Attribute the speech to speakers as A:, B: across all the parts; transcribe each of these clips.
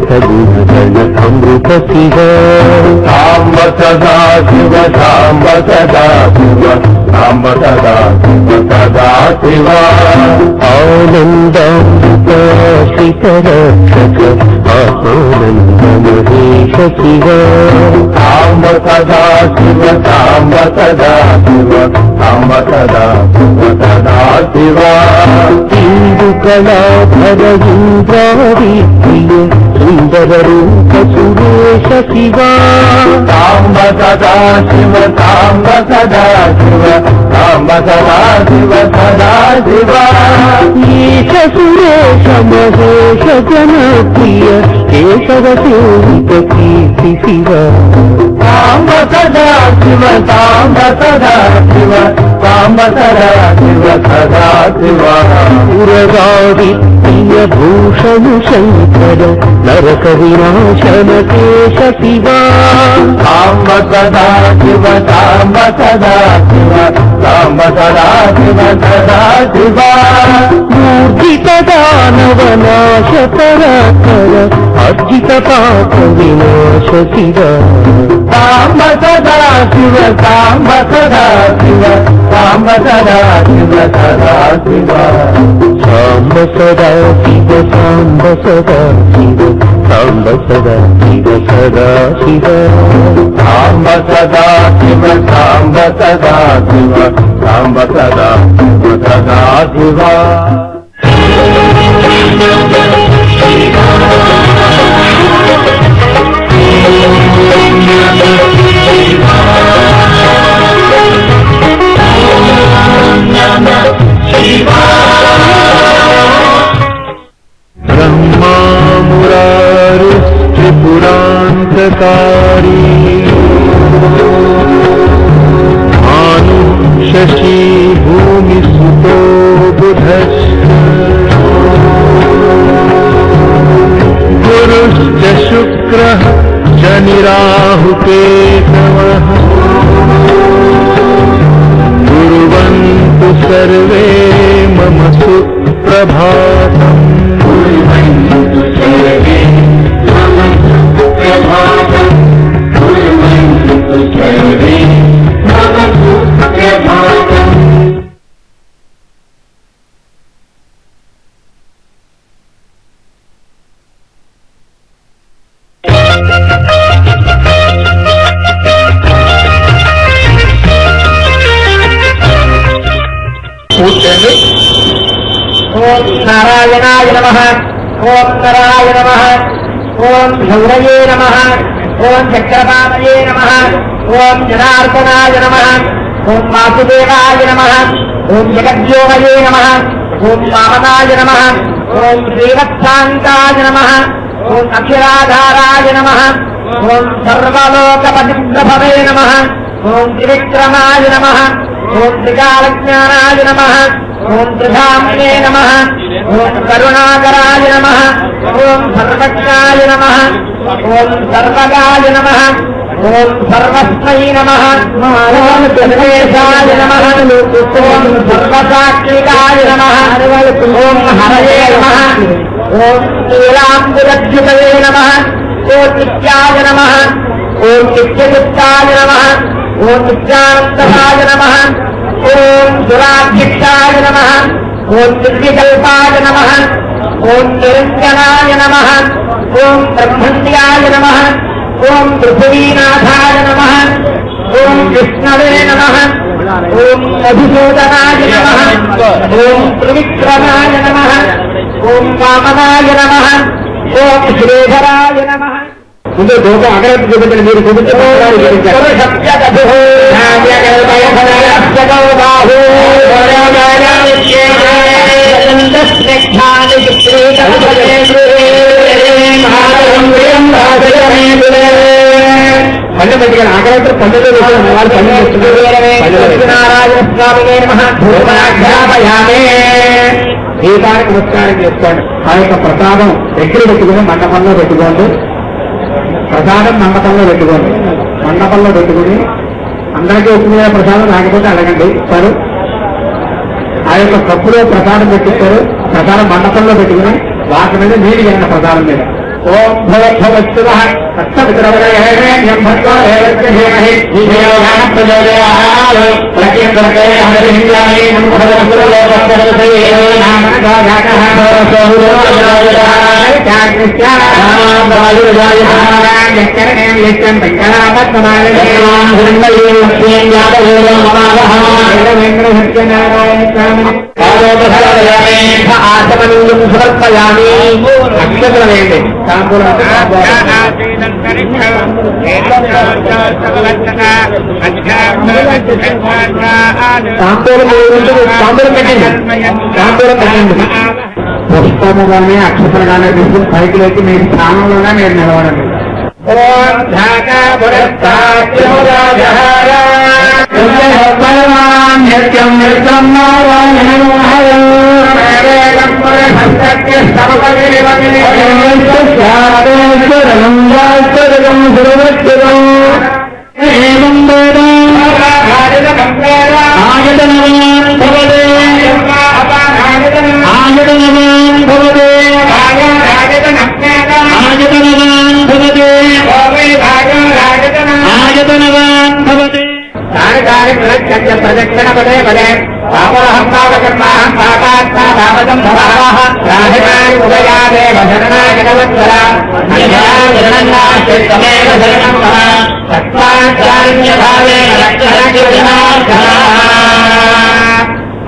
A: गुणगण अमृत शिव साम्ब सदा शिव साम्ब सदा शिव साम्ब सदा शिव सदा शिव आनन्दामृताश्रित रक्षक आत्मानन्द महेश शिव साम्ब सदा शिव साम्ब सदा शिव साम्ब सदा शिव सदा शिव इंदुकलाधर इंद्रादिप्रिय सुंदर रूप सुरेश शिव साम्ब सदा शिव साम्ब सदा शिव साम्ब सदा शिव सदा शिव ईश सुरेश महेश जनप्रिय केशव सेवित कीर्ति शिव साम्ब सदा शिव साम्ब सदा शिव साम्ब सदा शिव सदा शिव पुरगादिप्रिय भूषण शंकर नरक विनाशन केश शिव साम्ब सदा शिव साम्ब सदा शिव साम्ब सदा शिव सदा शिव मूर्जित दानव नाश पराकर अर्जित पाप विनाश शिव साम्ब सदा शिव साम्ब सदा शिव साम्ब सदा शिव सदा शिव साम्ब सदा शिव साम्ब सदा शिव साम्ब सदा शिव सदा शिव साम्ब सदा शिव साम्ब सदा शिव साम्ब सदा शिव सदा शिव ब्रह्मा मुरारिस्त्रिपुरान्तकारी भानु शशि भूमिसुतो बुधश्च गुरुश्च शुक्रः शनिराहुकेतवः कुर्वन्तु सर्वे मम सुप्रभातम् कुर्वन्तु सर्वे मम सुप्रभातम् कुर्वन्तु सर्वे मम सुप्रभातम्
B: ఓం నారాయణాయ నమః ఓం నరాయ నమః ఓం శౌరయే నమః ఓం చక్రపాణయే నమః ఓం జనార్దనాయ నమః ఓం వాసుదేవాయ నమః ఓం జగద్యోగయే నమః ఓం వామనాయ నమః ఓం శ్రీవత్సాంకాయ నమః ఓం అక్షరాధారాయ నమః ఓం సర్వలోకపతిప్రభవే నమః ఓం త్రివిక్రమాయ నమః ఓం త్రికాలజ్ఞానాయ నమః ఓం త్రిధామ్నే నమః ఓం కరుణాకరాయ నమః ఓం సర్వజ్ఞాయ నమః ఓం సర్వగాయ నమః ఓం సర్వస్మై నమః ఓం సర్వేశాయ నమః ఓం సర్వసాక్షికాయ నమః ఓం హరయే నమః ఓం నీలాంబుజద్యుతయే నమః ఓం నిత్యాయ నమః ఓం నిత్యగుప్తాయ నమః ఓం నిత్యానందనాయ నమః ఓం సురాధ్యక్షాయ నమః ఓం నిర్వికల్పాయ నమః ఓం నిరంజనాయ నమః ఓం బ్రహ్మణ్యాయ నమః ఓం పృథివీనాథాయ నమః ఓం విష్ణవే నమః ఓం మధుసూదనాయ నమః ఓం త్రివిక్రమాయ నమః ఓం వామనాయ నమః ఓం శ్రీధరాయ నమః ముందు దోక అగరత్తి చూపించండి మీరు పల్లె మంచిగా ఆకలి పండుగ నారాయణ స్వామి దీపానికి నమస్కారం చేసుకోండి. ఆ యొక్క ప్రసాదం దగ్గర పెట్టుకుని మండపంలో పెట్టుకోండి. ప్రసాదం మండపంలో పెట్టుకోండి. మండపంలో పెట్టుకుని అందరికీ వచ్చిన ప్రసాదం రాకపోతే అడగండి ఇస్తారు. ఆ యొక్క కప్పులో ప్రసాదం పెట్టిస్తారు. ప్రసాదం మండపంలో పెట్టుకుని వాటి మీద నీరు వెళ్ళిన ప్రసాదం మీద ఓం భగవత్సవః తత్తమిత్రవరేణ్యం భర్గో దేవస్య ధీమహి ధియో యః ప్రచోదయాత్ ప్రకీర్తతే హరిహింయామి భగవత్సవః నామనో జాతః సోహురోజాయ చాకృష్యాయ యక్కరణే యక్కం పంచరాపత్మాలయం హృదయం శ్రీయాదవేదో మమావహ దేవేంద్ర సత్యనారాయణ స్వామి ఆసమనీయం సమర్పయామి అక్షతలు వేయండి తాంబూలం పెట్టండి పుష్పము కానీ అక్షతలు కానీ తీసుకుని పైకి లేచి మీ స్థానంలోనే మీరు నిలబడండి ఓం ధాకా నిత్యం నిత్యం ప్రదక్షిణ పదే పదే పాపహం పాపకర్మాహం పాపాత్మా పాపదం భవాహ రాహిమాని ఉదయాదేవ శరణాయ జగవత్సర శరణాశ్చమేవ శరణం మహ తత్వాచార్యభావేన రక్షణ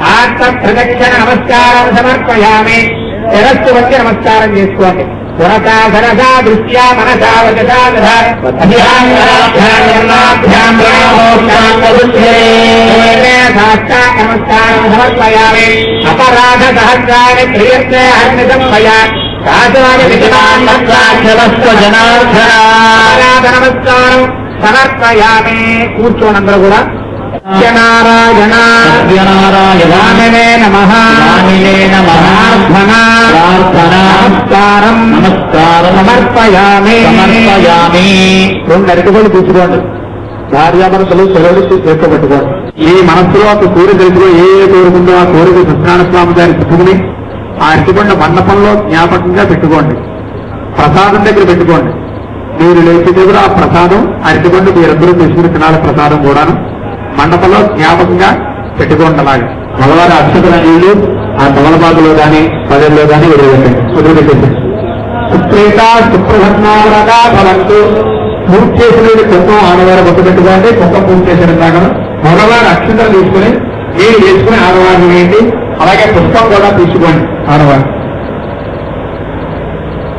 B: ఆత్మ ప్రదక్షిణ నమస్కారం సమర్పయామి శిరస్సు వచ్చి నమస్కారం చేసుకోండి పురతా సరసా దృష్ట్యా మనసా వచసా నమస్కారం సమర్పయామి అపరాధ సహస్రాన్ని క్రియతే హర్నితం మయా జనార్దన నమస్కారం సమర్పయామి కూర్చోనందరూ కూడా సత్యనారాయణ సత్యనారాయణామినే నమః నమస్కారం నమస్కారం సమర్పయామి రెండు అరటిపళ్ళు తీసుకోండి భార్యాభర్తలు సెలవులు చేసుకోబెట్టుకోండి ఈ మనస్సులో ఒక కోరిక తెలుసుకుని ఏ కోరుకుందో ఆ కోరిక సత్యనారాయణ స్వామి గారి పెట్టుకుని ఆ అరటిపండు మండపంలో జ్ఞాపకంగా పెట్టుకోండి ప్రసాదం దగ్గర పెట్టుకోండి మీరు లేచి దగ్గర ఆ ప్రసాదం అరటిపండు మీరందరూ తీసుకుని తినాలి ప్రసాదం కూడాను మండపంలో జ్ఞాపకంగా పెట్టుకోండి అలాగే మగవారి అక్షతల నీళ్లు ఆ తమలపాకులో కానీ పదల్లో కానీ వదిలిపెట్టండి సుప్రీత సుప్రసన్నావరగా ఫలంతో పూర్తి చేసిన కొంత ఆడవారు బొట్టు పెట్టుకోండి కొంత పూర్తి చేసిన దాకా మగవారి అక్షతలు తీసుకుని నీళ్ళు వేసుకుని ఆడవారిని వేయండి అలాగే పుష్పం కూడా తీసుకోండి ఆడవారు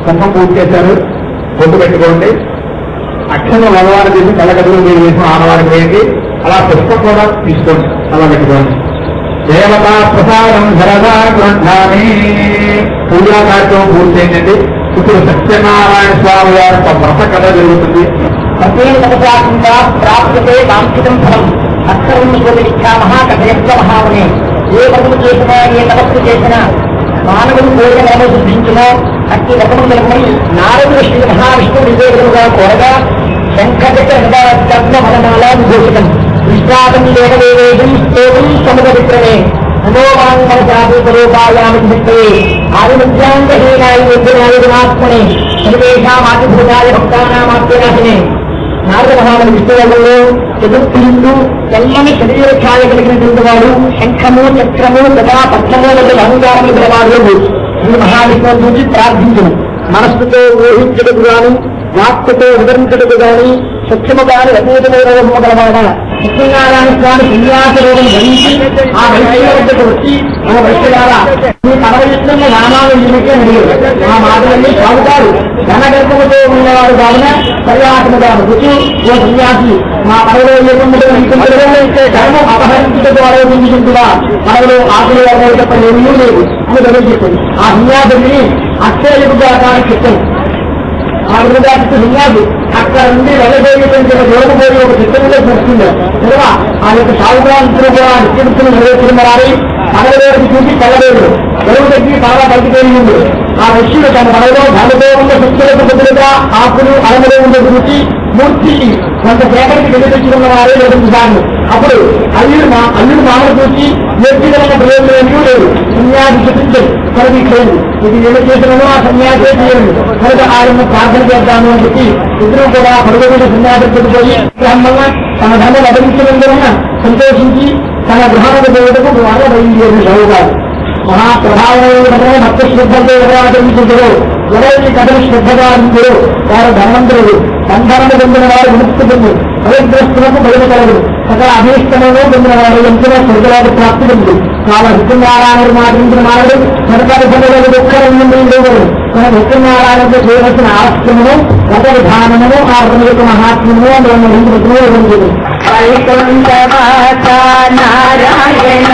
B: కొంత పూర్తి చేశారు బొట్టు పెట్టుకోండి అక్షరం మగవారు తీసి కళ్ళగదులు నీళ్ళు వేసుకుని ఆడవారికి వేయండి అలా పుష్పం కూడా తీసుకోండి అలా పెట్టుకోండి దేవతా ప్రసాదం సరదా గ్రంథాన్ని పూజా కార్యక్రమం పూర్తయిందండి ఇప్పుడు సత్యనారాయణ స్వామి గారి వ్రత కథ జరుగుతుంది
C: సత్యేంద్రకాకుండా ప్రాప్యతే కాంక్షితం ఫలం అక్షరం కథయత్వ మహావనే ఏ వ్రతము చేసినా ఏ తపస్సు చేసినా మానవుడు కోరిక మనము సిద్ధించునో అట్టి వ్రతము నిలబడి నారదుడు శ్రీ మహావిష్ణువు వివేకులుగా కోరగా శంఖచక్ర మనమాలా విభూషితం విశ్వాసం లేవవేదం స్తోతం సముద్రమిత్రమే మనోవాంగరూపాయామిత్రే ఆదిమధ్యాంగహీనాయ నిర్గుణాయ గుణాత్మనే సర్వేషామాతిభూతాయ భక్తానామాత్మనాశనే నారద మహాముని విష్ణువులలో చతుర్థులు తెల్లని శరీర ఛాయ కలిగినటువంటి వాడు శంఖము చక్రము గదా పద్మము వంటి అహంకారములు గలవాడు ఈ మహావిష్ణువు నుంచి ప్రార్థించును మనస్సుతో ఊహించటకు గాను వాక్కుతో వివరించటకు గాని సత్యముగాని అతీతమైన రూపము గలవాడ సత్యనారాయణ స్వామి సన్యాస రూపం ధరించి ఆ వైద్యుల వద్దకు వచ్చి మన వైద్యులారా మీ పరవయుత్తున్న నామాలు ఏమిటే అడిగారు ఆ మాటలన్నీ సాగుతారు ధనగర్భముతో ఉన్నవాడు కావున పర్యాటముగా రుచి ఓ సన్యాసి మా పడవలో లేకుండా ధర్మం అపహరించటకు ఆలోచించుకుంటున్నా పడవలో ఆకులు తప్ప ఏమీ లేదు అని తెలియజేస్తుంది ఆ సన్యాసిని అక్షయకుగా తాను చెప్పాను ఆ విధంగా సన్యాసి అక్కడ నుండి వెళ్ళబోయేటువంటి దూరపోయి ఒక చిత్రంలో చూస్తుంది కదా ఆ యొక్క సాగుదాంతులు కూడా నిత్యవృత్తులు నెరవేర్చుకున్నారని పడవలోకి చూసి తెల్లలేదు వెలుగు తగ్గి బాగా బయటకెళ్ళింది ఆ ఋషులు తన పడవలో ధనతో ఉన్న శక్తులకు బదులుగా ఆకులు అలమలో ఉండే గురించి మూర్తికి కొంత సేపటికి వెలుగుతున్న వారే వెలుగుతారు ఆ అప్పుడు అల్లుడు మామూలు చూసి వ్యక్తిగత ప్రయోజనం ఏమీ లేదు. సన్యాసి చూపించదు మనకి లేదు. ఇది ఏమి చేసినామో ఆ సన్యాసే చేయండి కనుక ఆయన ప్రార్థన చేద్దాము అని చెప్పి ఇద్దరు కూడా పరుగుబడి సన్యాసం పెట్టుకోయి వల్ల తన ధనం లభించినందువలన సంతోషించి తన గృహానికి పోవటకు బాగా బయలుదేరి చదువుతారు. మహాప్రభావమైన భక్త శ్రద్ధతో ఎవరాచరించారో ఎవరైతే కథను శ్రద్ధగా అంటారో వారు ధనవంతులు, బంధనము పొందిన వారు విముక్తి పొంది భయగ్రస్తులకు బయట కలదు. సకల అభీష్టంలో పొందిన వారు ఎంతో స్వర్గలాభ ప్రాప్తి పొంది చాలా సత్యనారాయణ మాటించిన వారు సర్కారు పనులకు దుఃఖరంగం లేవరు. మన సత్యనారాయణకు చేయవలసిన ఆశ్రమము గత విధానము ఆ రథం యొక్క మహాత్మ్యము హిందువులు నారాయణ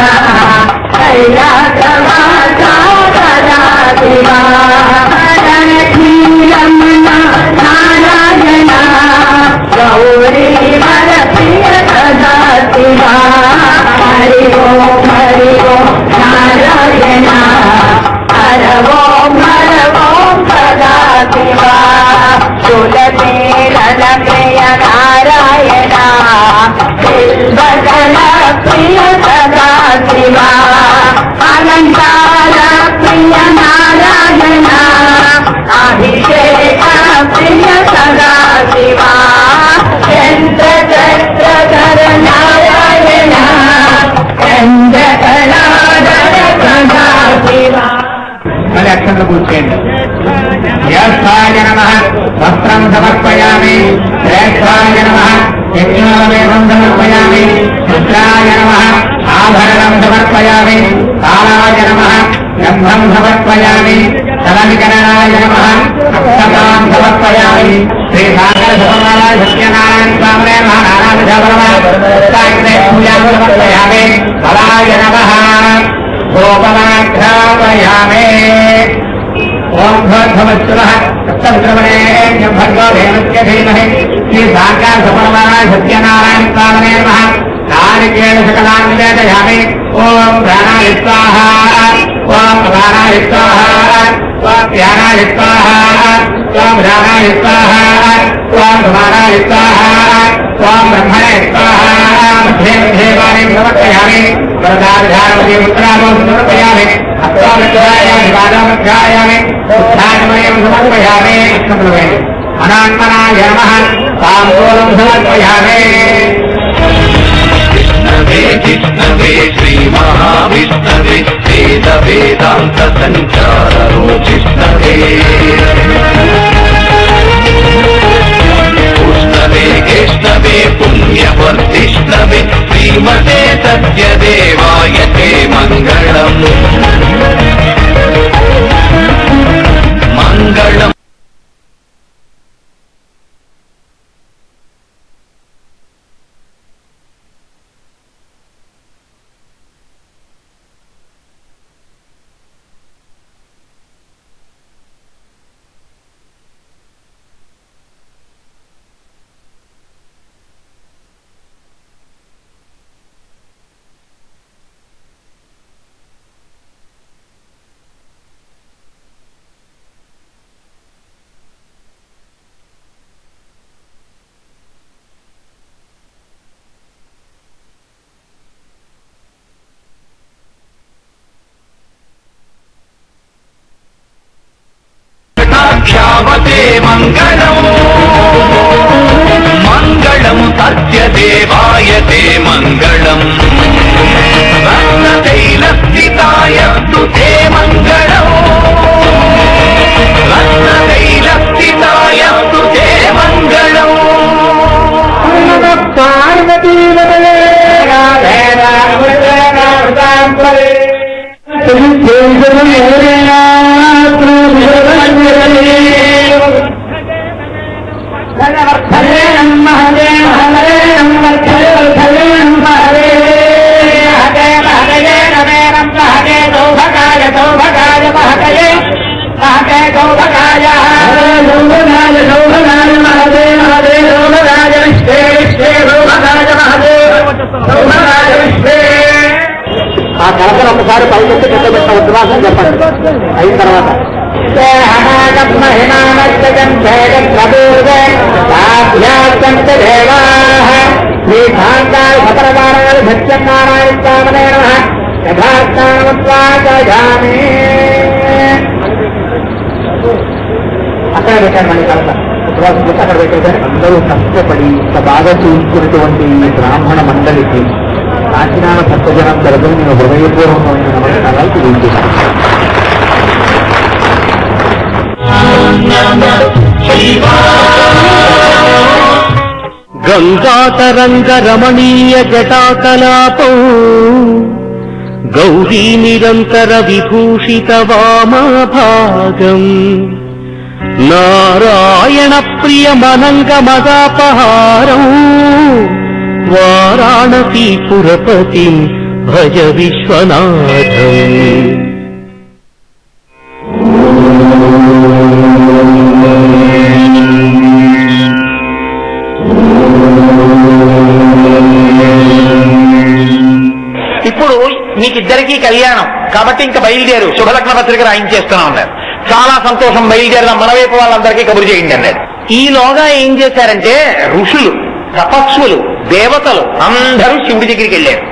C: నారాయణ గౌరీ మన ప్రియ సదా శివా హరి ఓం నారాయణ హర ఓం సదా శివా కులమేళన ప్రియ నారాయణ బిల్వదల ప్రియ సదా శివా అలంకార ప్రియ నారాయణ అభిషేక ప్రియ సదా శివా చంద్రధర నారాయణ చంద్రకళాధర సదా శివా.
B: మళ్ళీ అక్షంతలు కూర్చేయండి. జ్యేష్ఠాయ నమః వస్త్రం సమర్పయామి, శ్రేష్ఠాయ నమః యజ్ఞోపవేతం సమర్పయామి, రుద్రాయ నమః ఆభరణం సమర్పయామి, కాలాయ నమః గంధం సమర్పయామి, సలనికరణాయ నమః అక్షతాం సమర్పయామి. శ్రీ సాగర సత్యనారాయణ స్వామినే పూజాం సమర్పయామి. కళాయ నమః గోపమాఘ్రాపయామి. ఓం భగవత్సవః సప్తవిక్రమణేభ్యం భర్గో దేవస్య ధీమహి శ్రీ సాగర సత్యనారాయణ స్వామినే నమః. నారికేళ సకలాన్ని వేదయామి. ఓం ప్రాణాయ స్వాహా, ఓం అపానాయ స్వాహా, ఓం ధ్యానాయ స్వాహా, ఓం ధ్యానాయ స్వాహా, ఓం కుమారాయ స్వాహా, ఓం బ్రహ్మణే స్వాహా. మధ్యే మధ్యే వాణిం సమర్పయామి. వరదాధారవతి ఉత్తరామం సమర్పయామి. అస్వామిత్రాయామి పాదమధ్యాయామి. ఉత్థానమయం సమర్పయామి. అష్టమలవేమి అనాత్మనాయ నమః. తాంబూలం సమర్పయామి.
A: విష్ణవే శ్రీ మహావిష్ణవే వేద వేదాంత సంచారో విష్ణవే. ఉష్ణవే కేష్ణవే పుణ్యవర్తిష్ణవే శ్రీమతే సత్యదేవాయ తే మంగళం మంగళం. క్షావతే మంగళం మంగళం సత్యదేవాయ తే మంగళం. రత్నతైలస్థితాయ తే మంగళం రత్నతైలస్థితాయ తే మంగళం.
B: ఆ కలకలు ఒకసారి పైకెత్తి కింద పెట్టిన ఉద్వాసం చెప్పండి. అయిన తర్వాత శ్రీ భాంగా సత్యనారాయణామనే నమః యథాస్థానమత్వాచామి. అక్కడ పెట్టారు మళ్ళీ కలత అక్కడ పెట్టేసారు. అందరూ కష్టపడి ఇంత బాగా చూసుకున్నటువంటి ఈ బ్రాహ్మణ మండలికి కాకినాడ భక్తజనం తరపున నేను హృదయపూర్వకమైన నమస్కారాలు తెలియజేస్తాను.
D: గంగాతరంగ రమణీయ జటాకలాపం గౌరీ నిరంతర విభూషిత వామభాగం నారాయణ ప్రియమనంగ మదాపహారం వారాణసీపురపతిం భజ విశ్వనాథం.
E: ఇప్పుడు మీకిద్దరికీ కళ్యాణం కాబట్టి ఇంకా బయలుదేరు, శుభలగ్న పత్రిక రాయించేస్తున్నా ఉన్నారు. చాలా సంతోషం, బయలుదేరదాం, మన వైపు వాళ్ళందరికీ కబురు చేయండి అన్నారు. ఈలోగా ఏం చేశారంటే ఋషులు, తపస్సులు, దేవతలు అందరూ శివుడి దగ్గరికి వెళ్ళారు.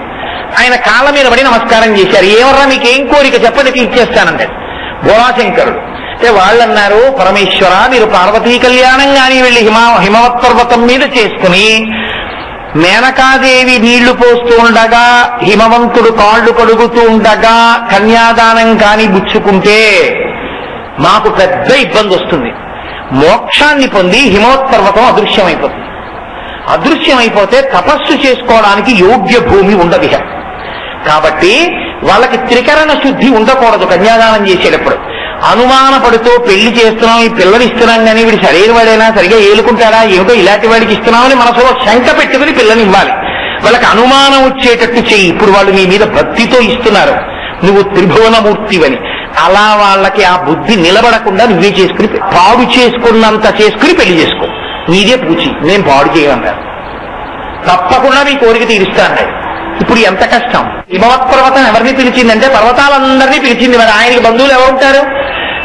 E: ఆయన కాళ్ళ మీద పడి నమస్కారం చేశారు. ఏమర్రా మీకేం కోరిక చెప్పడానికి ఇచ్చేస్తానంటారు భోళాశంకరుడు. అంటే వాళ్ళన్నారు, పరమేశ్వర మీరు పార్వతీ కళ్యాణం కానీ వెళ్ళి హిమవత్ పర్వతం మీద చేసుకుని మేనకాదేవి నీళ్లు పోస్తూ ఉండగా హిమవంతుడు కాళ్లు కడుగుతూ ఉండగా కన్యాదానం కాని బుచ్చుకుంటే మాకు పెద్ద ఇబ్బంది వస్తుంది. మోక్షాన్ని పొంది హిమవత్ పర్వతం అదృశ్యమైపోతుంది. అదృశ్యమైపోతే తపస్సు చేసుకోవడానికి యోగ్య భూమి ఉండదు. కాబట్టి వాళ్ళకి త్రికరణ శుద్ధి ఉండకూడదు. కన్యాదానం చేసేటప్పుడు అనుమానపడుతూ పెళ్లి చేస్తున్నాం, ఈ పిల్లని ఇస్తున్నాం కానీ వీడు సరైన వాడైనా సరిగా ఏలుకుంటాడా ఏమిటో ఇలాంటి వాడికి ఇస్తున్నామని మనసులో శంక పెట్టుకుని పిల్లని ఇవ్వాలి. వాళ్ళకి అనుమానం వచ్చేటట్టు చెయ్యి. ఇప్పుడు వాళ్ళు నీ మీద భక్తితో ఇస్తున్నారు, నువ్వు త్రిభువనమూర్తివని. అలా వాళ్ళకి ఆ బుద్ధి నిలబడకుండా నువ్వే చేసుకుని పాడు చేసుకున్నంత చేసుకుని పెళ్లి చేసుకో. నీదే పూచి, నేను పాడు చేయమన్నారు. తప్పకుండా నీ కోరిక తీరుస్తాను. ఇప్పుడు ఎంత కష్టం. హిమవత్ పర్వతం ఎవరిని పిలిచిందంటే పర్వతాలందరినీ పిలిచింది. మరి ఆయనకి బంధువులు ఎవరుంటారు?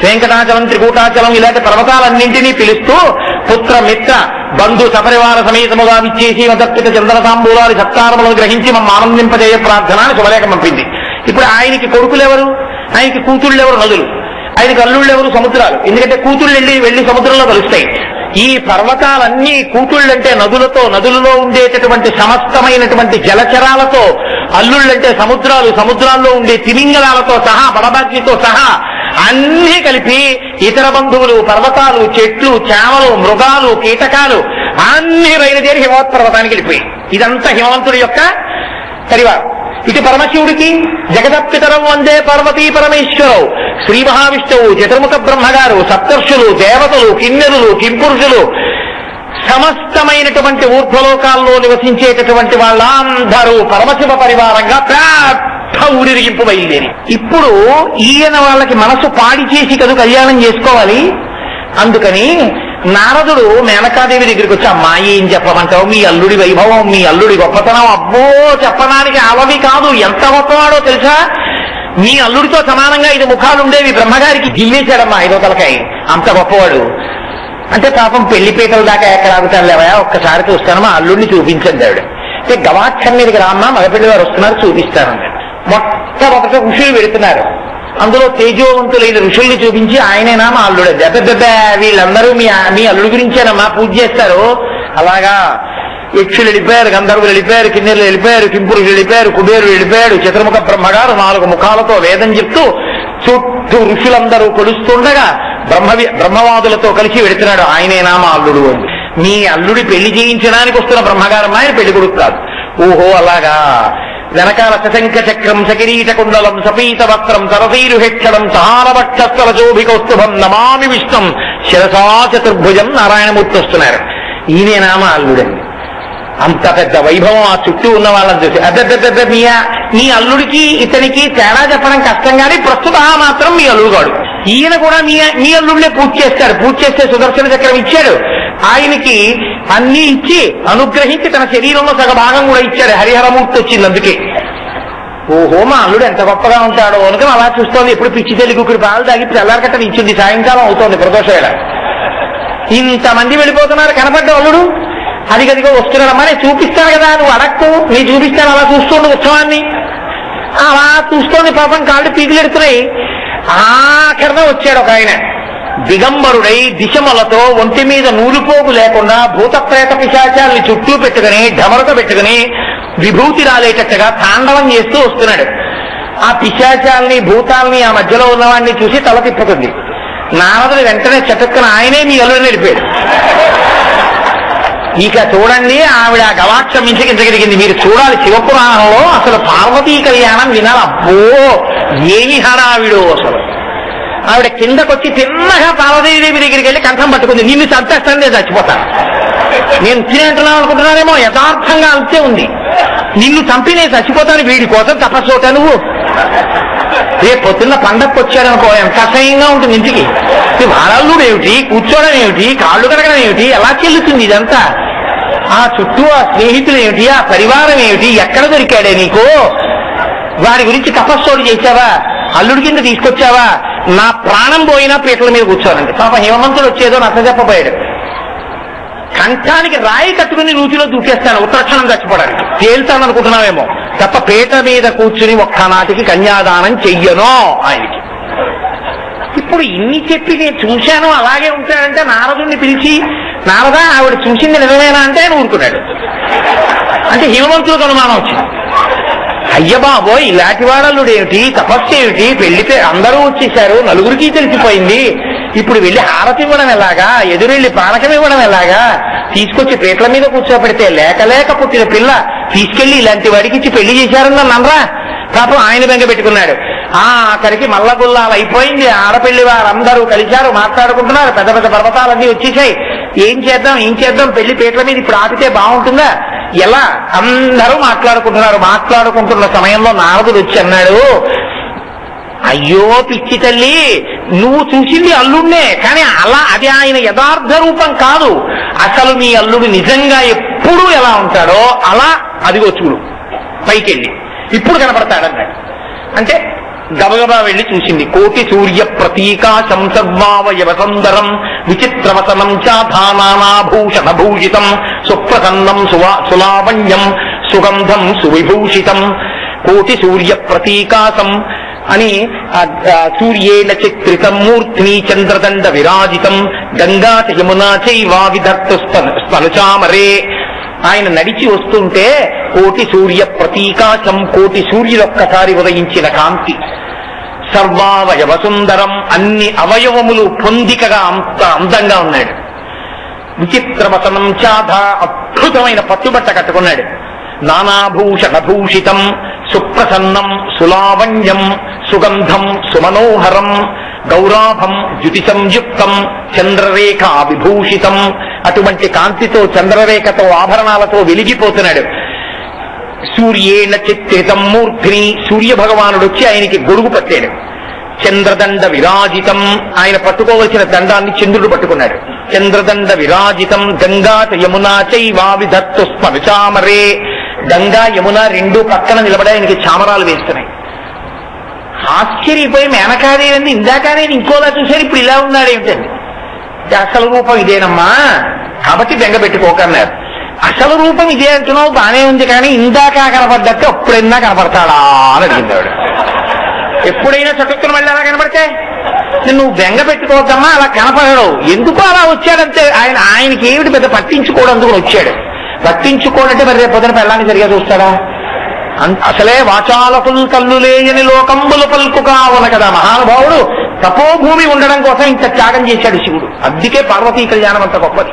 E: వెంకటాచలం, త్రికూటాచలం ఇలాంటి పర్వతాలన్నింటినీ పిలుస్తూ పుత్ర మిత్ర బంధు సపరివార సమేతముగా విచ్చేసి మదర్పిత చంద్ర తాంబూలాలు సత్కారములను గ్రహించి మమ్మ ఆనందింపజేయ ప్రార్థన అని శుభలేఖ పంపింది. ఇప్పుడు ఆయనకి కొడుకులు ఎవరు? ఆయనకి కూతుళ్ళు ఎవరు? నదులు. ఆయనకి అల్లుళ్ళు ఎవరు? సముద్రాలు. ఎందుకంటే కూతుళ్ళు వెళ్లి సముద్రంలో కలుస్తాయి. ఈ పర్వతాలన్నీ కూతుళ్ళంటే నదులతో, నదులలో ఉండేటటువంటి సమస్తమైనటువంటి జలచరాలతో, అల్లుళ్ళంటే సముద్రాలు, సముద్రాల్లో ఉండే తిమింగలాలతో సహా, బడబాగ్నితో సహా అన్నీ కలిపి ఇతర బంధువులు, పర్వతాలు, చెట్లు, చేమలు, మృగాలు, కీటకాలు అన్ని బయలుదేరి హిమవత్ పర్వతానికి వెళ్ళిపోయి. ఇదంతా హిమవంతుడి యొక్క పరివారం. ఇటు పరమశివుడికి జగదప్పితరం వందే పార్వతీ పరమేశ్వరవు, శ్రీ మహావిష్ణువు, చతుర్ముఖ బ్రహ్మగారు, సప్తర్షులు, దేవతలు, కిన్నెరులు, కింపురుషులు, సమస్తమైనటువంటి ఊర్ధ్వలోకాల్లో నివసించేటటువంటి వాళ్ళందరూ పరమశివ పరివారంగా పెద్ద ఊరిరిగింపు బయలుదేరి. ఇప్పుడు ఈయన వాళ్ళకి మనసు పాడి చేసి కదా కళ్యాణం చేసుకోవాలి. అందుకని నారదుడు మేనకాదేవి దగ్గరికి వచ్చి, అమ్మా ఏం చెప్పమంటావు? మీ అల్లుడి వైభవం, మీ అల్లుడి గొప్పతనం అబ్బో చెప్పడానికి అలవి కాదు. ఎంత గొప్పవాడో తెలుసా? మీ అల్లుడితో సమానంగా 5 ముఖాలు ఉండేవి. బ్రహ్మగారికి గిల్లేశాడమ్మా 5వ తలకాయ. అంత గొప్పవాడు. అంటే పాపం పెళ్లిపీటల దాకా ఎక్కడ ఆగుతాను లేవా, ఒక్కసారి చూస్తాను, మా అల్లుడిని చూపించండి ఆవిడ. అంటే గవాక్షం మీదకి రామ్మా, మగపిల్లి వారు వస్తున్నారు చూపిస్తానన్నాడు. మొట్టమొదట ఋషులు వెళుతున్నారు. అందులో తేజోవంతులైన ఋషుల్ని చూపించి ఆయనేనా మా అల్లుడు? దెబ్బ వీళ్ళందరూ మీ అల్లుడి గురించేనమ్మా పూజ చేస్తారు. అలాగా యక్షులు వెళ్ళిపోయారు, గంధర్వులు వెళ్ళిపోయారు, కిన్నెరులు వెళ్ళిపోయారు, కింపురులు వెళ్ళిపోయారు, కుబేరులు వెళ్ళిపోయాడు. చతుర్ముఖ బ్రహ్మగారు 4 ముఖాలతో వేదం చెప్తూ చుట్టూ ఋషులందరూ కొలుస్తుండగా బ్రహ్మవాదులతో కలిసి వెళుతున్నాడు. ఆయనేనా మా అల్లుడు అని. మీ అల్లుడి పెళ్లి చేయించడానికి వస్తున్న బ్రహ్మగారమ్మ, ఆయన పెళ్లి కొడుకు కాదు. ఓహో అలాగా. వెనకాల సశంఖ చక్రం, సకిరీట కుండలం, సపీత వస్త్రం, సరసీరుహెక్షణం, సహారవక్షస్థలశోభికౌస్తుభం నమామి విష్ణుం శిరసా చతుర్భుజం నారాయణమూర్తి వస్తున్నారు. ఈయనేనా మా అల్లుడండి. అంత పెద్ద వైభవం ఆ చుట్టూ ఉన్న వాళ్ళని చూసి అద్దె మీ అల్లుడికి ఇతనికి తేడా చెప్పడం కష్టం, కానీ ప్రస్తుత మాత్రం మీ అల్లుడు కాడు. ఈయన కూడా మీ అల్లుడినే పూజ చేస్తారు. పూజ చేస్తే సుదర్శన చక్రం ఇచ్చాడు. ఆయనకి అన్ని ఇచ్చి అనుగ్రహించి తన శరీరంలో సగ భాగం కూడా ఇచ్చాడు. హరిహరమూర్తి వచ్చింది. అందుకే ఓహో మా అల్లుడు ఎంత గొప్పగా ఉంటాడో అనుకుని అలా చూస్తోంది. ఎప్పుడు పిచ్చి తెలుగుకుడి పాలు తాగి తెల్లారకట్ట ఇచ్చింది. సాయంకాలం అవుతోంది ప్రదోష వేళ. ఇంతమంది వెళ్ళిపోతున్నారు, కనపడ్డ అల్లుడు. అదిగదిగో వస్తున్నాడమ్మా నేను చూపిస్తాను కదా, నువ్వు అడక్కు, నేను చూపిస్తాను, అలా చూస్తుండు ఉత్సవాన్ని. అలా చూస్తోంది, పాపం కాళ్ళు పీకులెడుతున్నాయి. ఆఖరణ వచ్చాడు ఒక ఆయన, దిగంబరుడై దిశమలతో ఒంటి మీద నూలుపోగు లేకుండా భూత ప్రేత పిశాచాలని చుట్టూ పెట్టుకుని ఢమరక పెట్టుకుని విభూతి రాలేటట్టుగా తాండవం చేస్తూ వస్తున్నాడు. ఆ పిశాచాలని భూతాలని ఆ మధ్యలో ఉన్నవాడిని చూసి తల తిప్పుతుంది. నారదుడు వెంటనే చటుక్కున ఆయనే మీ అల్లుడు నడిపాడు. ఇక చూడండి, ఆవిడ గవాక్షం మించి కిందకి దిగింది. మీరు చూడాలి, శివపురాణంలో అసలు పార్వతీ కళ్యాణం వినాలి. అబ్బో ఏమి హడావిడో అసలు. ఆవిడ కిందకొచ్చి తిన్నగా పార్వతీదేవి దగ్గరికి వెళ్ళి కంఠం పట్టుకుంది. నిన్ను చంపేస్తాను, నేను చచ్చిపోతాను. నేను తినేంటున్నాను అనుకుంటున్నానేమో, యథార్థంగా అంతే ఉంది. నిన్ను చంపి నేను చచ్చిపోతాను, వీడి కోసం తపస్సు నువ్వు. రేపు పొద్దున్న పండగకు వచ్చాడనుకో, ఎంత అసహ్యంగా ఉంటుంది ఇంటికి. వారాళ్ళు ఏమిటి, కూర్చోవడం ఏమిటి, కాళ్ళు కడగడం ఏమిటి, ఎలా చెల్లుతుంది ఇదంతా? ఆ చుట్టూ ఆ స్నేహితులు ఏమిటి, ఆ పరివారం ఏమిటి, ఎక్కడ దొరికాడే నీకు? వారి గురించి తపస్సోడు చేశావా, అల్లుడి కింద తీసుకొచ్చావా? నా ప్రాణం పోయినా పీటల మీద కూర్చోనండి. పాప హేమంతుడు వచ్చేదో నచ్చ చెప్పబోయాడు. కంఠానికి రాయి కట్టుకుని నూతిలో దూకేస్తాను, ఉత్తరక్షణం చచ్చిపోవడానికి. తేల్తాను అనుకుంటున్నావేమో తప్ప పీట మీద కూర్చుని ఒక్కనాటికి కన్యాదానం చెయ్యను ఆయనకి. ఇప్పుడు ఇన్ని చెప్పి నేను చూశాను అలాగే ఉంటాడంటే నారదుడిని పిలిచి, నారదా ఆవిడ చూసింది నిజమేనా అంటే ఆయన ఊరుకున్నాడు. అంటే హేమంతుడికి అనుమానం వచ్చింది. అయ్య బాబోయ్, ఇలాంటి వాడల్లుడు ఏమిటి, తపస్సు ఏమిటి, పెళ్లికి అందరూ వచ్చేశారు, నలుగురికి తెలిసిపోయింది. ఇప్పుడు వెళ్ళి హారతి ఇవ్వడం ఎలాగా, ఎదురెళ్ళి పానకం ఇవ్వడం ఎలాగా, తీసుకొచ్చి పీటల మీద కూర్చోబెడితే లేక పుట్టిన పిల్ల తీసుకెళ్లి ఇలాంటి వాడికి ఇచ్చి పెళ్లి చేశారని నన్ను అనరా? పాపం ఆయన బెంగ పెట్టుకున్నాడు. ఆఖరికి మల్లగుల్లాలు అయిపోయింది. ఆడపిల్లి వారందరూ కలిశారు, మాట్లాడుకుంటున్నారు. పెద్ద పెద్ద పర్వతాలన్నీ వచ్చేసాయి. ఏం చేద్దాం, పెళ్లి పీటల మీద ఇప్పుడు ఆపితే బాగుంటుందా, ఎలా? అందరూ మాట్లాడుకుంటున్న సమయంలో నారదుడు వచ్చి అన్నాడు, అయ్యో పిచ్చి తల్లి, నువ్వు చూసింది అల్లుడినే, కానీ అది ఆయన యథార్థ రూపం కాదు. అసలు మీ అల్లుడు నిజంగా ఎప్పుడు ఎలా ఉంటాడో అలా అదిగో చూడు పైకెళ్ళి ఇప్పుడు కనపడతాడన్నాడు. అంటే గబగబా వెళ్లి చూసింది. కోటి సూర్య ప్రతీకాశం సర్వావయవసుందరం విచిత్రవసనం చాధానాభూషణభూషితం సుప్రసన్నం సులావణ్యం సుగంధం సువిభూషితం. కోటి సూర్య ప్రతీకాశం అని సూర్యేణ చిత్రితం మూర్ధ్ని చంద్రదండ విరాజితం గంగా యమునా చైవా విధర్తు స్పనుచామరే. ఆయన నడిచి వస్తుంటే కోటి సూర్య ప్రతీకాశం, కోటి సూర్యులొక్కసారి ఉదయించిన కాంతి. సర్వావయవ సుందరం, అన్ని అవయవములు పొందికగా అంత అందంగా ఉన్నాడు. విచిత్రవసనం చాధ, అద్భుతమైన పట్టుబట్ట కట్టుకున్నాడు. నానాభూషణభూషితం సుప్రసన్నం సులావణ్యం సుగంధం సుమనోహరం గౌరాభం ద్యుతి సంయుక్తం చంద్రరేఖ విభూషితం. అటువంటి కాంతితో చంద్రరేఖతో ఆభరణాలతో వెలిగిపోతున్నాడు. సూర్యేణ చిత్రితం మూర్ధ్ని, సూర్య భగవానుడు వచ్చి ఆయనకి గొడుగు పట్టాడు. చంద్రదండ విరాజితం, ఆయన పట్టుకోవలసిన దండాన్ని చంద్రుడు పట్టుకున్నాడు. చంద్రదండ విరాజితం గంగా యమునా చైవా విధత్తు స్పనుచామరే. గంగా యమున రెండు పక్కన నిలబడి ఆయనకి చామరాలు వేస్తున్నాయి. ఆశ్చర్యపోయి మేనకాదేవి ఇందాకనే ఇంకోలా చూశారు, ఇప్పుడు ఇలా ఉన్నాడు ఏమిటండి? అసలు రూపం ఇదేనమ్మా, కాబట్టి బెంగ పెట్టుకోకన్నారు. అసలు రూపం ఇదే అంటున్నావు బానే ఉంది, కానీ ఇందాక కనపడ్డట్టు ఎప్పుడైనా కనపడతాడా అని అడిగిందాడు. ఎప్పుడైనా చటుక్కున మళ్ళీ అలా కనపడితే నువ్వు బెంగ పెట్టుకోవద్దమ్మా, అలా కనపడడు. ఎందుకు అలా వచ్చాడంటే ఆయనకి ఏమిటి పెద్ద పట్టించుకోవడానికి వచ్చాడు. పట్టించుకోనంటే మరి రేపు పొద్దున పెళ్ళాన్ని సరిగా చూస్తాడా? అసలే వాచాలకులు కళ్ళు లేని లోకంబులు పలుకు కావున కదా మహానుభావుడు. తపోభూమి ఉండడం కోసం ఇంత త్యాగం చేశాడు శివుడు. అందుకే పార్వతీ కళ్యాణం అంత గొప్పది.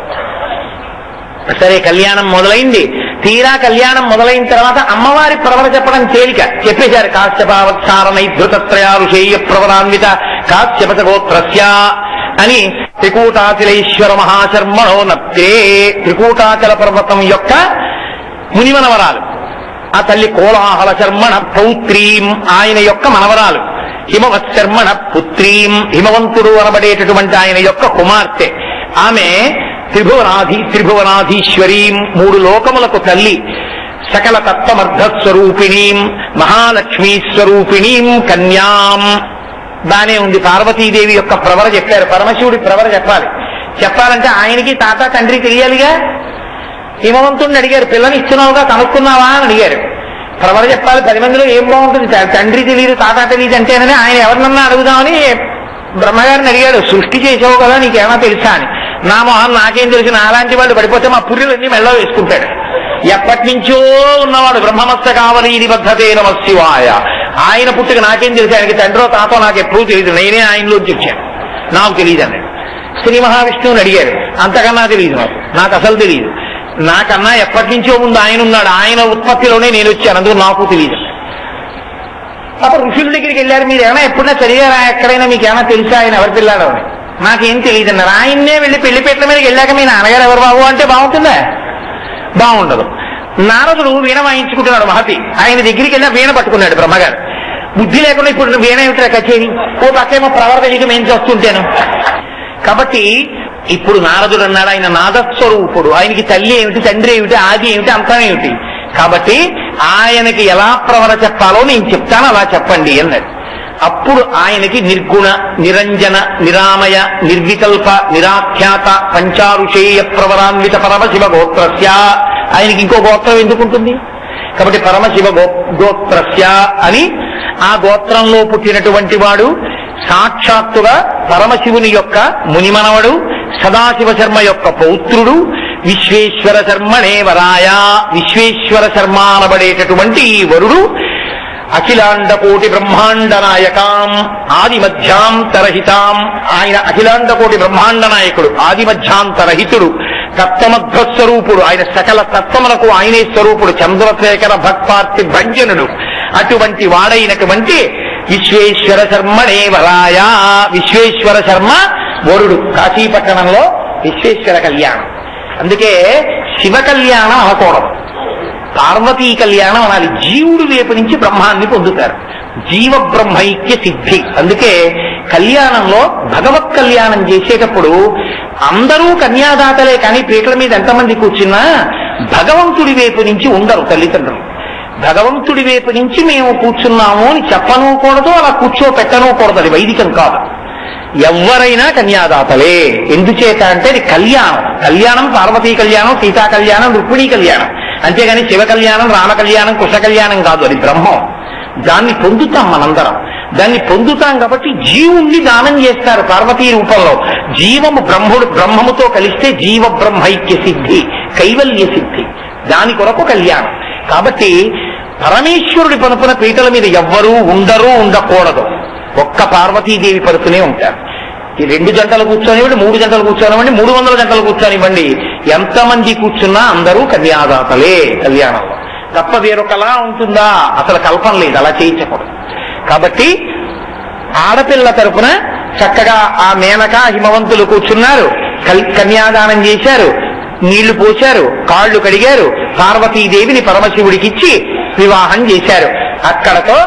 E: సరే, కళ్యాణం మొదలైంది. తీరా కళ్యాణం మొదలైన తర్వాత అమ్మవారి ప్రవర చెప్పడం తేలిక చెప్పేశారు. కాశ్యపావత్సారనైధృతత్రయా ఋషేయ ప్రవరాన్విత కాశ్యపత గోత్రస్య అని త్రికూటాచలేశ్వర మహాశర్మణో నత్రే. త్రికూటాచల పర్వతం యొక్క మునిమనవరాలు ఆ తల్లి కోలాహల శర్మణ పౌత్రీం, ఆయన యొక్క మనవరాలు. హిమవత్శర్మణ పుత్రీం, హిమవంతుడు అనబడేటటువంటి ఆయన యొక్క కుమార్తె. ఆమె త్రిభువనాధీశ్వరీం, మూడు లోకములకు తల్లి. సకల తత్వమర్ధస్వరూపిణీం, మహాలక్ష్మీ స్వరూపిణీం కన్యాం. బానే ఉంది. పార్వతీదేవి యొక్క ప్రవర చెప్పారు. పరమశివుడి ప్రవర చెప్పాలంటే ఆయనకి తాత తండ్రి తెలియాలిగా. హిమవంతుడిని అడిగారు, పిల్లని ఇస్తున్నావుగా కనుక్కున్నావా అని అడిగారు. ప్రవర చెప్పాలి, 10 మందిలో ఏం బాగుంటుంది, తండ్రి తెలియదు తాత తెలియదు అంటేనని ఆయన ఎవరినన్నా అడుగుదామని బ్రహ్మగారిని అడిగాడు. సృష్టి చేసావు కదా, నీకేమన్నా తెలుసా అని. నా మొహం నాకేం తెలుసు, అలాంటి వాళ్ళు పడిపోతే మా పుర్రెలన్నీ మెళ్ళో వేసుకుంటాడు. ఎప్పటి నుంచో ఉన్నవాడు బ్రహ్మమస్తకావలి నిబద్ధతే నమ శివాయ. ఆయన పుట్టుక నాకేం తెలుసు, ఆయనకి తండ్రో తాతో నాకు ఎప్పుడూ తెలియదు, నేనే ఆయనలోంచి వచ్చాను, నాకు తెలియదు అన్నాడు. శ్రీ మహావిష్ణువుని అడిగారు, అంతకన్నా తెలియదు నాకు అసలు తెలియదు, నాకన్నా ఎప్పటి నుంచో ముందు ఆయన ఉన్నాడు, ఆయన ఉత్పత్తిలోనే నేను వచ్చాను, అందుకు నాకు తెలియదు. అప్పుడు ఋషుల దగ్గరికి వెళ్ళారు, మీరు ఏమైనా ఎప్పుడైనా చదివారా, ఎక్కడైనా మీకు ఏమైనా తెలుసా ఆయన ఎవరి పిల్లాడో అని. నాకేం తెలియదు అన్నారు. ఆయన్నే వెళ్ళి పెళ్లిపేటల మీదకి వెళ్ళాక మీ నాన్నగారు ఎవరు బాబు అంటే బాగుంటుందా, బాగుండదు. నారదుడు వీణ వాయించుకుంటున్నాడు మహతి, ఆయన దగ్గరికి వెళ్ళి వీణ పట్టుకున్నాడు బ్రహ్మగారు. బుద్ధి లేకుండా ఇప్పుడు వీణ ఏమిటా కచేరీ, ఓ పక్కేమో ప్రవర్తనకి మేము చూస్తుంటాను. కాబట్టి ఇప్పుడు నారదుడు అన్నాడు, ఆయన నాదస్వరూపుడు, ఆయనకి తల్లి ఏమిటి, తండ్రి ఏమిటి, ఆది ఏమిటి, అంతం ఏమిటి, కాబట్టి ఆయనకి ఎలా ప్రవర చెప్పాలో నేను చెప్తాను, అలా చెప్పండి అన్నాడు. అప్పుడు ఆయనకి నిర్గుణ, నిరంజన, నిరామయ, నిర్వికల్ప, నిరాఖ్యాత, పంచారుషేయ ప్రవరాన్విత పరమశివ గోత్రస్య, ఆయనకి ఇంకో గోత్రం ఎందుకుంటుంది, కాబట్టి పరమశివ గోత్రస్య అని ఆ గోత్రంలో పుట్టినటువంటి వాడు సాక్షాత్తుగా పరమశివుని యొక్క మునిమనవడు, సదాశివ శర్మ యొక్క పౌత్రుడు, విశ్వేశ్వర శర్మణే వరాయ, విశ్వేశ్వర శర్మ అనబడేటటువంటి ఈ వరుడు అఖిలాండ కోటి బ్రహ్మాండ నాయకాం ఆది మధ్యాంతరహితాం, ఆయన అఖిలాండ కోటి బ్రహ్మాండ నాయకుడు, ఆది మధ్యాంతరహితుడు, తత్వమధ్వ స్వరూపుడు, ఆయన సకల తత్వములకు ఆయనే స్వరూపుడు, చంద్రశేఖర భక్పార్తి భంజనుడు, అటువంటి వాడైనటువంటి విశ్వేశ్వర శర్మణే వరాయ, విశ్వేశ్వర శర్మ వరుడు. కాశీపట్టణంలో విశ్వేశ్వర కళ్యాణం, అందుకే శివ కళ్యాణం అనకూడదు, పార్వతీ కళ్యాణం అనాలి. జీవుడు వైపు నుంచి బ్రహ్మాన్ని పొందుతారు, జీవ బ్రహ్మైక్య సిద్ధి. అందుకే కళ్యాణంలో భగవత్ కళ్యాణం చేసేటప్పుడు అందరూ కన్యాదాతలే, కానీ పీటల మీద ఎంతమంది కూర్చున్నా భగవంతుడి వైపు నుంచి ఉండరు తల్లిదండ్రులు. భగవంతుడి వైపు నుంచి మేము కూర్చున్నాము అని చెప్పనూకూడదు, అలా కూర్చోపెట్టనూకూడదు, అది వైదికం కాదు. ఎవరైనా కన్యాదాతలే. ఎందుచేత అంటే అది కళ్యాణం, కళ్యాణం పార్వతీ కళ్యాణం, సీతా కళ్యాణం, రుక్మిణీ కళ్యాణం, అంతేగాని శివ కళ్యాణం, రామ కళ్యాణం, కృష్ణ కళ్యాణం కాదు, అది బ్రహ్మం. దాన్ని పొందుతాం మనందరం, దాన్ని పొందుతాం కాబట్టి జీవుణ్ణి దానం చేస్తారు పార్వతీ రూపంలో. జీవము బ్రహ్మముతో కలిస్తే జీవ బ్రహ్మైక్య సిద్ధి, కైవల్య సిద్ధి, దాని కొరకు కళ్యాణం. కాబట్టి పరమేశ్వరుడి పనుపున పీటల మీద ఎవ్వరూ ఉండరు, ఉండకూడదు, ఒక్క పార్వతీదేవి పడుతూనే ఉంటారు. ఈ 2 జంటలు కూర్చొనివ్వండి, 3 జంటలు కూర్చొనివ్వండి, 300 జంటలు కూర్చొనివ్వండి, ఎంతమంది కూర్చున్నా అందరూ కన్యాదాతలే కళ్యాణంలో, తప్ప వేరొకలా ఉంటుందా, అసలు కల్పన లేదు, అలా చేయించకూడదు. కాబట్టి ఆడపిల్ల తరపున చక్కగా ఆ మేనక హిమవంతులు కూర్చున్నారు, కన్యాదానం చేశారు, నీళ్లు పోశారు, కాళ్లు కడిగారు, పార్వతీదేవిని పరమశివుడికిచ్చి వివాహం చేశారు. అక్కడతో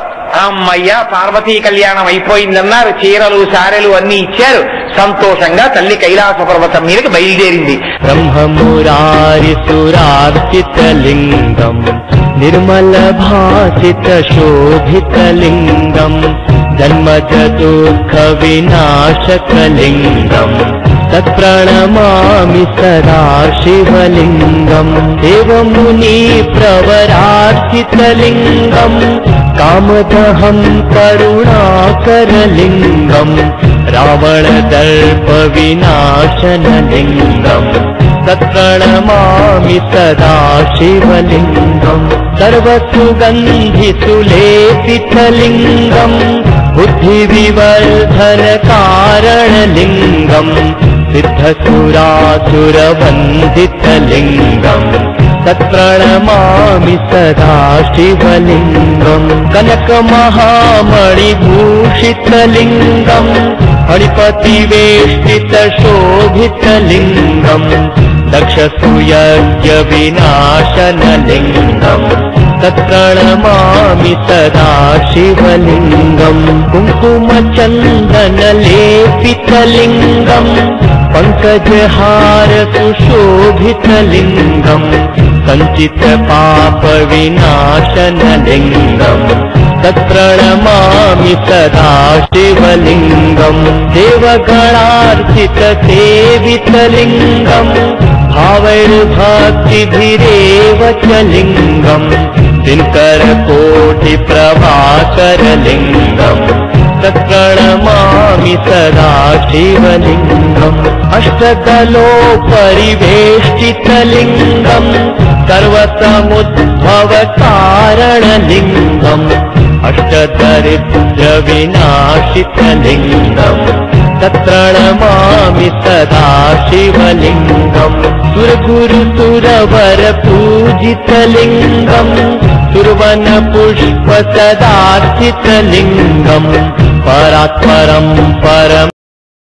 E: అమ్మయ్య పార్వతీ కళ్యాణం అయిపోయిందన్నారు, చీరలు సారెలు అన్ని ఇచ్చారు, సంతోషంగా తల్లి కైలాస పర్వతం మీదకి బయలుదేరింది.
D: బ్రహ్మమురారి సురార్చిత లింగం నిర్మల భాసిత శోభిత లింగం జన్మజ దుఃఖ వినాశకలింగం తత్ప్రణమామి సదా శివలింగం దేవముని ప్రవరార్చితలింగం కామదహం కరుణాకరలింగం రావణదర్ప వినాశనలింగం తత్ప్రణమామి సదా శివలింగం సర్వసుగంధిసులేపితలింగం బుద్ధివివర్ధన కారణలింగం సిద్ధసురాసురవందితలింగం తత్ప్రణమామి సదా శివలింగం కనకమహామణిభూషితలింగం ఫణిపతివేష్టిత శోభితలింగం దక్షసూయజ్ఞ వినాశనలింగం తత్ప్రణమామి సదా శివలింగం కుంకుమచందనలేపితలింగం పంకజహార సుశోభితలింగం సంచిత పాప వినాశనలింగం తత్ప్రణమామి సదా శివలింగం దేవగణార్చిత సేవితలింగం भावैर्भक्तिभिरेव च लिङ्गम् दिनकरकोटिप्रभाकरलिङ्गम् तत्प्रणमामि सदा शिवलिङ्गम् अष्टदलोपरिवेष्टितलिङ्गम् सर्वसमुद्भवकारणलिङ्गम् अष्टदरिद्रविनाशितलिङ्गम् तत्प्रणमामि सदा शिवलिङ्गम् सुरगुरुसुरवरपूजितलिङ्गम् सुरवनपुष्पसदार्चितलिङ्गम् परात्परम् परम्